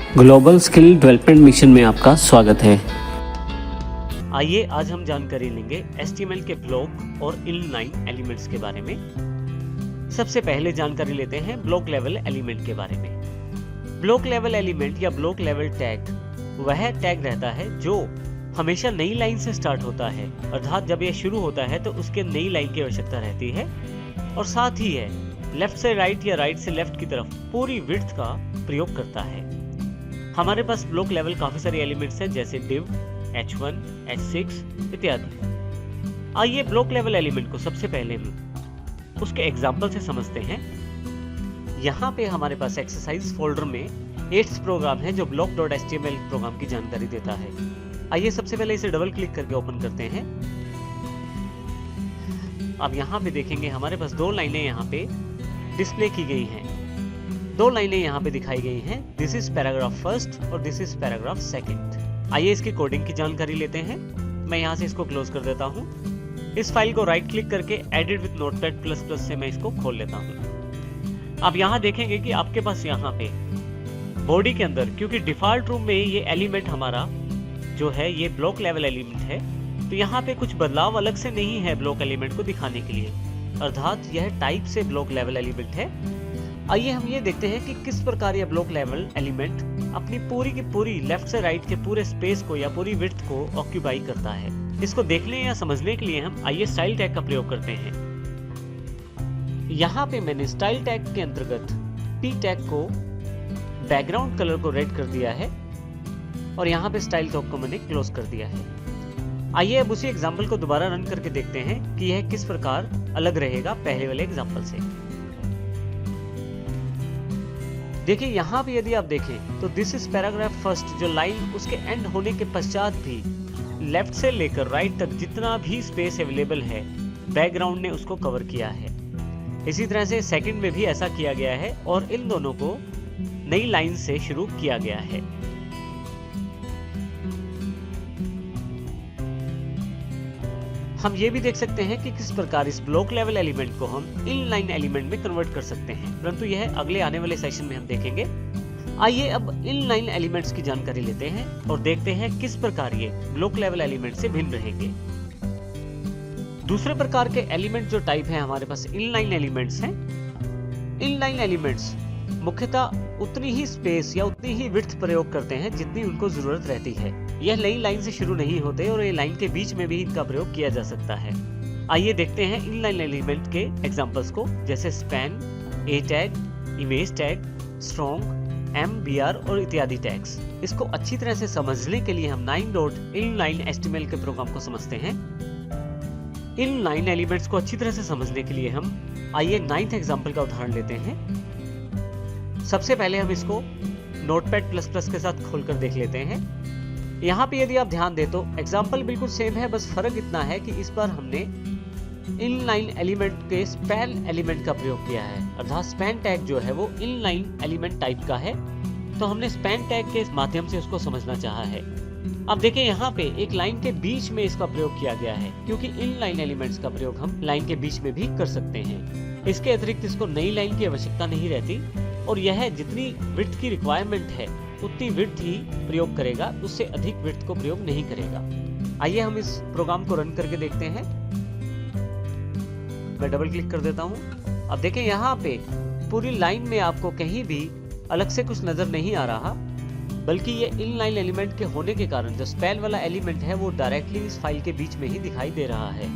Global skill development mission में आपका स्वागत है। आइए आज हम जानकारी लेंगे HTML के ब्लॉक और इनलाइन एलिमेंट्स के बारे में। सबसे पहले जानकारी लेते हैं ब्लॉक लेवल एलिमेंट के बारे में। ब्लॉक लेवल एलिमेंट या ब्लॉक लेवल टैग वह टैग रहता है जो हमेशा नई लाइन से स्टार्ट होता है, अर्थात जब यह शुरू होता है तो उसके नई लाइन की आवश्यकता रहती है और साथ ही है लेफ्ट से राइट या राइट से लेफ्ट की तरफ पूरी विड्थ का प्रयोग करता है। हमारे पास ब्लॉक लेवल काफी सारे एलिमेंट्स हैं जैसे div, h1, h6 इत्यादि। आइए ब्लॉक लेवल एलिमेंट को सबसे पहले हम उसके एग्जाम्पल से समझते हैं। यहाँ पे हमारे पास एक्सरसाइज फोल्डर में 8th प्रोग्राम है जो block.html प्रोग्राम की जानकारी देता है। आइए सबसे पहले इसे डबल क्लिक करके ओपन करते हैं। अब यहाँ पे देखेंगे हमारे पास दो लाइनें यहाँ पे डिस्प्ले की गई हैं। दो लाइनें यहाँ पे दिखाई गई हैं, दिस इज पैराग्राफ फर्स्ट और दिस इज पैराग्राफ सेकंड। आइए इसकी कोडिंग की जानकारी लेते हैं। मैं यहाँ से इसको क्लोज कर देता हूँ। इस फाइल को राइट क्लिक करके edit with notepad plus plus से मैं इसको खोल लेता हूँ। आप यहाँ देखेंगे कि आपके पास यहाँ पे बॉडी के अंदर, क्योंकि डिफॉल्ट रूप में ये एलिमेंट हमारा जो है ये ब्लॉक लेवल एलिमेंट है, तो यहाँ पे कुछ बदलाव अलग से नहीं है ब्लॉक एलिमेंट को दिखाने के लिए, अर्थात यह टाइप से ब्लॉक लेवल एलिमेंट है। आइए हम ये देखते हैं कि किस प्रकार यह ब्लॉक लेवल एलिमेंट अपनी पूरी की पूरी लेफ्ट से राइट के पूरे स्पेस को या पूरी विड्थ को ऑक्यूपाई करता है। इसको देखने या समझने के लिए हम आइए स्टाइल टैग का प्रयोग करते हैं। यहाँ पे मैंने स्टाइल टैग के अंतर्गत p टैग को बैकग्राउंड कलर को रेड कर दिया है और यहाँ पे स्टाइल टैग को मैंने क्लोज कर दिया है। आइए अब उसी एग्जाम्पल को दोबारा रन करके देखते हैं कि यह किस प्रकार अलग रहेगा पहले वाले एग्जाम्पल से। देखिए यहाँ पे यदि आप देखें तो दिस इज पैराग्राफ फर्स्ट, जो लाइन उसके एंड होने के पश्चात भी लेफ्ट से लेकर राइट तक जितना भी स्पेस अवेलेबल है बैकग्राउंड ने उसको कवर किया है। इसी तरह से सेकंड में भी ऐसा किया गया है और इन दोनों को नई लाइन से शुरू किया गया है। हम ये भी देख सकते हैं कि किस प्रकार इस ब्लॉक लेवल एलिमेंट को हम इनलाइन एलिमेंट में कन्वर्ट कर सकते हैं, परंतु यह अगले आने वाले सेशन में हम देखेंगे। आइए अब इनलाइन एलिमेंट्स की जानकारी लेते हैं और देखते हैं किस प्रकार ये ब्लॉक लेवल एलिमेंट से भिन्न रहेंगे। दूसरे प्रकार के एलिमेंट जो टाइप है हमारे पास इनलाइन एलिमेंट्स हैं। इनलाइन एलिमेंट्स मुख्यतः उतनी ही स्पेस या उतनी ही विड्थ प्रयोग करते हैं जितनी उनको जरूरत रहती है। यह नई लाइन से शुरू नहीं होते और ये लाइन के बीच में भी इनका प्रयोग किया जा सकता है। आइए देखते हैं इनलाइन एलिमेंट के एग्जांपल्स को, जैसे span, a tag, image tag, strong, MBR और इत्यादि टैग्स। इसको अच्छी तरह से समझने के लिए हम 9.inline HTML के प्रोग्राम को समझते हैं। इनलाइन एलिमेंट्स को अच्छी तरह से समझने के लिए हम आइए 9th एग्जाम्पल का उदाहरण लेते हैं। सबसे पहले हम इसको नोटपैड प्लस प्लस के साथ खोलकर देख लेते हैं। यहाँ पे यदि आप ध्यान दें तो एग्जाम्पल बिल्कुल सेम है, बस फर्क इतना है कि इस बार हमने इनलाइन एलिमेंट के स्पैन एलिमेंट का प्रयोग किया है, अर्थात स्पैन टैग जो है वो इनलाइन एलिमेंट टाइप का है, तो हमने स्पैन टैग के माध्यम से उसको समझना चाहा है। अब देखिए यहाँ पे एक लाइन के बीच में इसका प्रयोग किया गया है, क्योंकि इनलाइन एलिमेंट्स का प्रयोग हम लाइन के बीच में भी कर सकते हैं। इसके अतिरिक्त इसको नई लाइन की आवश्यकता नहीं रहती और यह जितनी विड्थ की रिक्वायरमेंट है उतनी विड्थ ही प्रयोग करेगा, उससे अधिक विड्थ को प्रयोग नहीं करेगा। आइए हम इस प्रोग्राम को रन करके देखते हैं। मैं डबल क्लिक कर देता हूं। अब देखें यहाँ पे पूरी लाइन में आपको कहीं भी अलग से कुछ नजर नहीं आ रहा, बल्कि ये इनलाइन एलिमेंट के होने के कारण जो स्पैन वाला एलिमेंट है वो डायरेक्टली इस फाइल के बीच में ही दिखाई दे रहा है।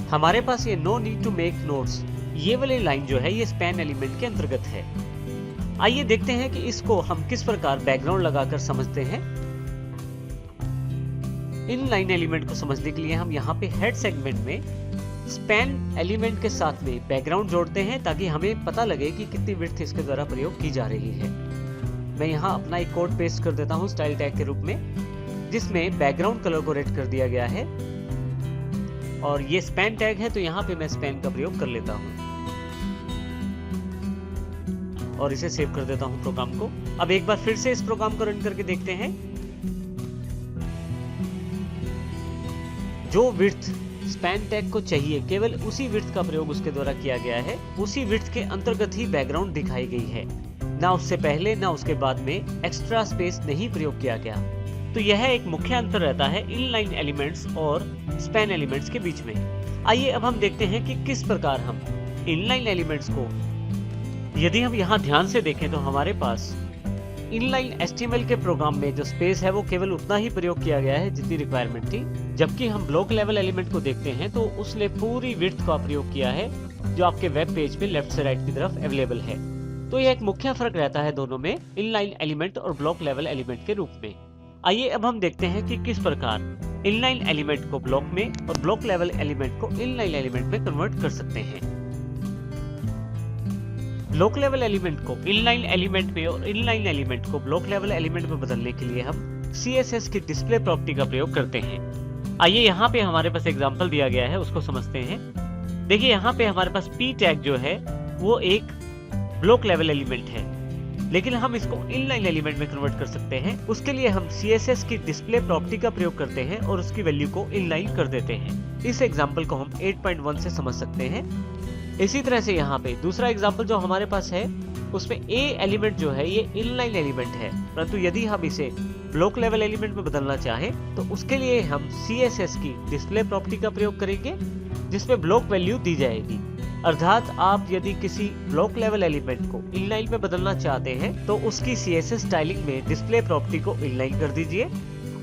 हमारे पास ये no need to make notes, ये वाली लाइन जो है ये स्पैन एलिमेंट के अंतर्गत है। आइए देखते हैं कि इसको हम किस प्रकार बैकग्राउंड लगाकर समझते हैं। इन लाइन एलिमेंट को समझने के लिए हम यहाँ पे हेड सेगमेंट में स्पैन एलिमेंट के साथ में बैकग्राउंड जोड़ते हैं ताकि हमें पता लगे कि कितनी विड्थ इसके द्वारा प्रयोग की जा रही है। मैं यहाँ अपना एक कोड पेस्ट कर देता हूँ स्टाइल टैग के रूप में, जिसमें बैकग्राउंड कलर को रेड कर दिया गया है और ये स्पैन टैग है, तो यहाँ पे मैं स्पैन का प्रयोग कर लेता हूँ और इसे सेव कर देता हूं प्रोग्राम को। अब एक बार फिर से इस प्रोग्राम को रन करके देखते हैं। जो विड्थ स्पैन टैग को चाहिए केवल उसी विड्थ का प्रयोग उसके द्वारा किया गया है, उसी विड्थ के अंतर्गत ही बैकग्राउंड दिखाई गई है। ना उससे पहले ना उसके बाद में एक्स्ट्रा स्पेस नहीं प्रयोग किया गया। तो यह एक मुख्य अंतर रहता है इनलाइन एलिमेंट्स और स्पैन एलिमेंट्स के बीच में। आइए अब हम देखते हैं कि किस प्रकार हम इनलाइन एलिमेंट्स को, यदि हम यहाँ ध्यान से देखें तो हमारे पास इनलाइन HTML के प्रोग्राम में जो स्पेस है वो केवल उतना ही प्रयोग किया गया है जितनी रिक्वायरमेंट थी, जबकि हम ब्लॉक लेवल एलिमेंट को देखते हैं तो उसने पूरी विड्थ का प्रयोग किया है जो आपके वेब पेज पे लेफ्ट से राइट की तरफ अवेलेबल है। तो यह एक मुख्य फर्क रहता है दोनों में, इनलाइन एलिमेंट और ब्लॉक लेवल एलिमेंट के रूप में। आइए अब हम देखते हैं कि किस प्रकार इनलाइन एलिमेंट को ब्लॉक में और ब्लॉक लेवल एलिमेंट को इनलाइन एलिमेंट में कन्वर्ट कर सकते हैं। ब्लॉक लेवल एलिमेंट को इनलाइन एलिमेंट में और इनलाइन एलिमेंट को ब्लॉक लेवल एलिमेंट में बदलने के लिए हम CSS की डिस्प्ले प्रॉपर्टी का प्रयोग करते हैं। आइए यहाँ पे हमारे पास एग्जांपल दिया गया है, उसको समझते हैं। देखिए यहाँ पे हमारे पास p टैग जो है वो एक ब्लॉक लेवल एलिमेंट है, लेकिन हम इसको इनलाइन एलिमेंट में कन्वर्ट कर सकते हैं। उसके लिए हम CSS की डिस्प्ले प्रॉपर्टी का प्रयोग करते हैं और उसकी वैल्यू को इनलाइन कर देते हैं। इस एग्जांपल को हम 8.1 से समझ सकते हैं। इसी तरह से यहाँ पे दूसरा एग्जांपल जो हमारे पास है उसमें A एलिमेंट जो है ये इनलाइन एलिमेंट है, परंतु यदि हम इसे ब्लॉक लेवल एलिमेंट में बदलना चाहें तो उसके लिए हम CSS की डिस्प्ले प्रॉपर्टी का प्रयोग करेंगे जिसमें ब्लॉक वैल्यू दी जाएगी। अर्थात आप यदि किसी ब्लॉक लेवल एलिमेंट को इनलाइन में बदलना चाहते हैं तो उसकी CSS स्टाइलिंग में डिस्प्ले प्रॉपर्टी को इनलाइन कर दीजिए,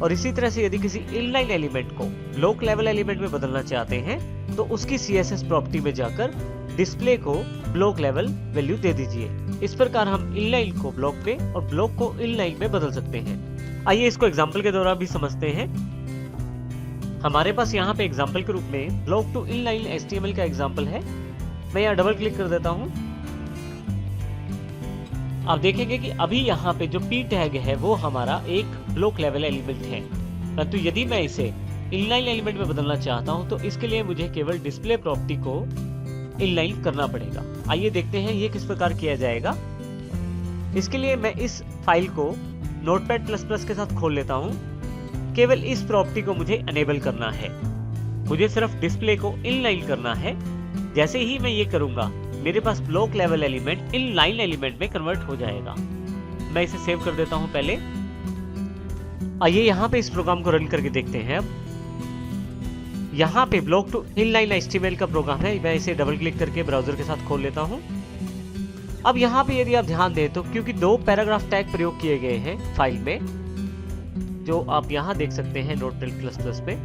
और इसी तरह से यदि किसी इनलाइन एलिमेंट को ब्लॉक लेवल एलिमेंट में बदलना चाहते हैं तो उसकी CSS प्रॉपर्टी में जाकर डिस्प्ले को ब्लॉक लेवल वैल्यू दे दीजिए। इस प्रकार हम इनलाइन को ब्लॉक में और ब्लॉक को इनलाइन में बदल सकते हैं। आइए इसको एग्जांपल के द्वारा भी समझते हैं। हमारे पास यहाँ पे एग्जांपल के रूप में ब्लॉक टू इनलाइन HTML का एग्जांपल है। मैं यहाँ डबल क्लिक कर देता हूँ। आप देखेंगे कि अभी यहाँ पे जो p टैग है वो हमारा एक ब्लॉक लेवल एलिमेंट है, परंतु यदि मैं इसे इनलाइन एलिमेंट में बदलना चाहता हूँ तो इसके लिए मुझे केवल डिस्प्ले प्रॉपर्टी को इनलाइन करना पड़ेगा। आइए देखते हैं ये किस प्रकार किया जाएगा। इसके लिए मैं इस फाइल को Notepad++ के साथ खोल लेता हूँ। केवल इस प्रॉपर्टी को मुझे अनेबल करना है, मुझे सिर्फ डिस्प्ले को इनलाइन करना है। जैसे ही मैं ये करूंगा मेरे पास block level element inline element में कन्वर्ट हो जाएगा। मैं इसे सेव कर देता हूं पहले। आइए यहाँ पे इस प्रोग्राम को रन करके देखते हैं। अब यहाँ पे ब्लॉक टू इनलाइन HTML का प्रोग्राम है। मैं इसे डबल क्लिक करके ब्राउजर के साथ खोल लेता हूँ। अब यहाँ पे यदि आप ध्यान दें तो क्योंकि दो पैराग्राफ टैग प्रयोग किए गए हैं फाइल में, जो आप यहाँ देख सकते हैं Notepad++ में,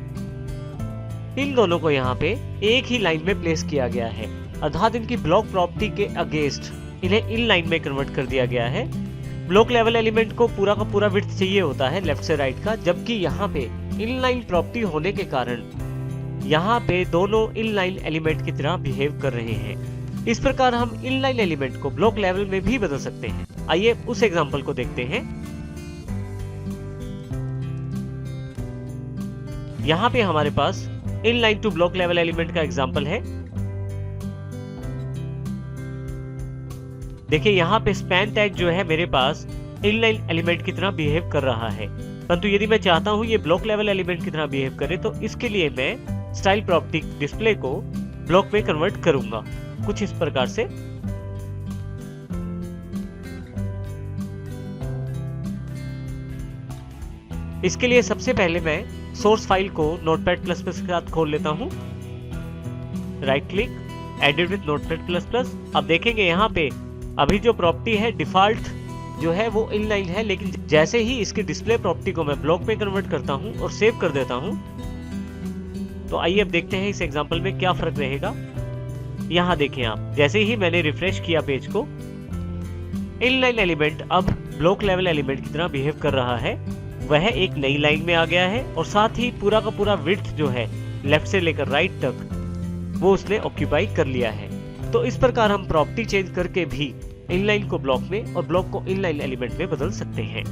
इन दोनों को यहाँ पे एक ही लाइन में प्लेस किया गया है। अर्थात इनकी ब्लॉक प्रॉपर्टी के अगेंस्ट इन्हें इन लाइन में कन्वर्ट कर दिया गया है। ब्लॉक लेवल एलिमेंट को पूरा का पूरा विड्थ चाहिए होता है लेफ्ट से राइट का, जबकि यहाँ पे इनलाइन प्रॉपर्टी होने के कारण यहाँ पे दोनों इनलाइन एलिमेंट की तरह बिहेव कर रहे हैं। इस प्रकार हम इनलाइन एलिमेंट को ब्लॉक लेवल में भी बदल सकते हैं। आइए उस एग्जांपल को देखते हैं। यहाँ पे हमारे पास inline to block level element का एग्जांपल है। देखिए यहाँ पे स्पैन टैग जो है मेरे पास इनलाइन एलिमेंट की तरह बिहेव कर रहा है, परंतु यदि मैं चाहता हूँ ये ब्लॉक लेवल एलिमेंट की तरह बिहेव करे तो इसके लिए मैं स्टाइल प्रॉपर्टी डिस्प्ले को ब्लॉक में कन्वर्ट करूंगा कुछ इस प्रकार से। इसके लिए सबसे पहले मैं सोर्स फाइल को Notepad++ के साथ खोल लेता हूं। Right click, edit with Notepad++। अब देखेंगे यहाँ पे अभी जो प्रॉपर्टी है डिफॉल्ट जो है वो इनलाइन है, लेकिन जैसे ही इसकी डिस्प्ले प्रॉपर्टी को मैं ब्लॉक में कन्वर्ट करता हूं और सेव कर देता हूं, तो आइए अब देखते हैं इस एग्जांपल में क्या फर्क रहेगा। यहाँ देखें आप, जैसे ही मैंने रिफ्रेश किया पेज को, इनलाइन एलिमेंट अब ब्लॉक लेवल एलिमेंट की तरह बिहेव कर रहा है। वह एक नई लाइन में आ गया है और साथ ही पूरा का पूरा विड्थ जो है लेफ्ट से लेकर राइट तक वो उसने ऑक्यूपाई कर लिया है। तो इस प्रकार हम प्रॉपर्टी चेंज करके भी इनलाइन को ब्लॉक में और ब्लॉक को इनलाइन एलिमेंट में बदल सकते हैं।